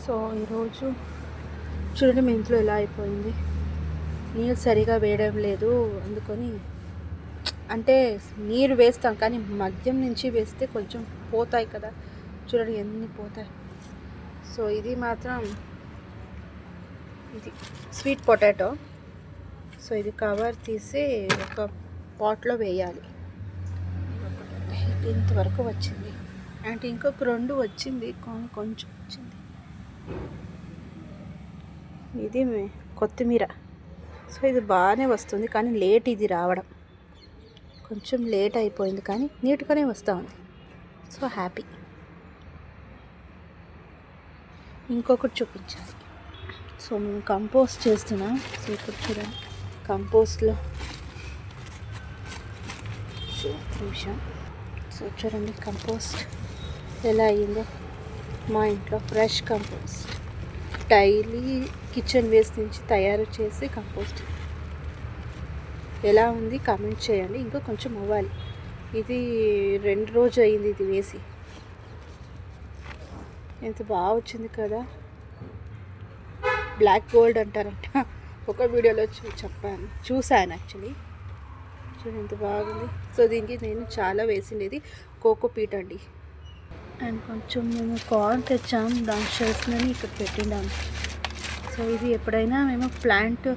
So ఈరోజు చూడండి మీ ఇంట్లో ఎలా అయిపోయింది. నీళ్ళు సరిగా వేయడం లేదు, అందుకని అంటే నీరు వేస్తాం కానీ మద్యం నుంచి వేస్తే కొంచెం పోతాయి కదా, చూడండి ఎన్ని పోతాయి. సో ఇది మాత్రం ఇది స్వీట్ పొటాటో. సో ఇది కవర్ తీసి ఒక పాట్లో వేయాలి. ఇంతవరకు వచ్చింది అంటే ఇంకొక 2 వచ్చింది, కొంచెం వచ్చింది. ఇది కొత్తిమీర. సో ఇది బాగానే వస్తుంది కానీ లేట్ ఇది రావడం, కొంచెం లేట్ అయిపోయింది కానీ నీట్గానే వస్తూ ఉంది. So happy. ఇంకొకటి చూపించాలి. సో మేము కంపోస్ట్ చేస్తున్నాం. సో ఇప్పుడు చూడండి కంపోస్ట్లో నిమిషం. సో చూడండి కంపోస్ట్ ఎలా అయ్యిందో. మా ఇంట్లో fresh compost daily kitchen waste నుంచి తయారు చేసి కంపోస్ట్ ఎలా ఉంది కామెంట్ చేయండి. ఇంకా కొంచెం అవ్వాలి. ఇది 2 రోజు అయింది ఇది వేసి. ఎంత బాగా వచ్చింది కదా, బ్లాక్ గోల్డ్ అంటారంట. ఒక వీడియోలో చూసాను యాక్చువల్లీ. చూడండి ఎంత బాగుంది. సో దీనికి నేను చాలా వేసిండేది కోకోపీట్ అండి. అండ్ కొంచెం మేము కార్న్ తెచ్చాం, దాని షెల్స్ని ఇక్కడ పెట్టిండాము. సో ఇది ఎప్పుడైనా మేము ప్లాంట్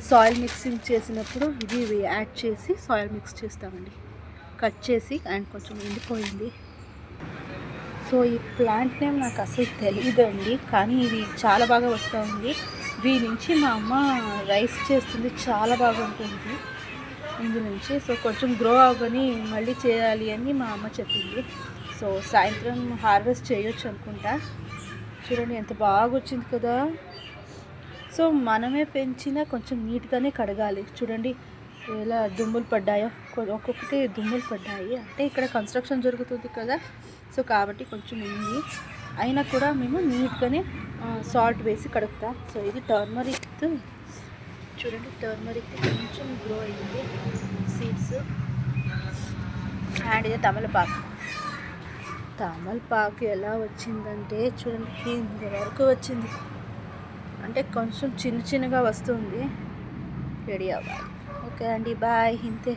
సాయిల్ మిక్సింగ్ చేసినప్పుడు ఇది యాడ్ చేసి సాయిల్ మిక్స్ చేస్తామండి, కట్ చేసి. అండ్ కొంచెం ఎండిపోయింది. సో ఈ ప్లాంట్ నేమ్ నాకు అసలు తెలియదండి, కానీ ఇది చాలా బాగా వస్తూ ఉంది. దీని నుంచి మా అమ్మ రైస్ చేస్తుంది, చాలా బాగా ఉంటుంది ఇందు నుంచి. సో కొంచెం గ్రో అవ్వని మళ్ళీ చేయాలి అని మా అమ్మ చెప్పింది. సో సాయంత్రం హార్వెస్ట్ చేయొచ్చు అనుకుంటా. చూడండి ఎంత బాగా వచ్చింది కదా. సో మనమే పెంచినా కొంచెం నీట్గానే కడగాలి. చూడండి ఎలా దుమ్ములు పడ్డాయో, ఒక్కొక్కటి దుమ్ములు పడ్డాయి. అంటే ఇక్కడ కన్స్ట్రక్షన్ జరుగుతుంది కదా, సో కాబట్టి కొంచెం ఉంది. అయినా కూడా మేము నీట్గానే సాల్ట్ వేసి కడుగుతాం. సో ఇది టర్మరిక్. చూడండి టర్మరిక్ కొంచెం గ్రో అయ్యింది సీడ్స్. అండ్ ఇది తమలపాకు ఎలా వచ్చిందంటే చూడండి కింద వరకు వచ్చింది. అంటే కొంచెం చిన్నగా వస్తుంది, రెడీ అవ్వాలి. ఓకే అండి, బాయ్. ఇంతే.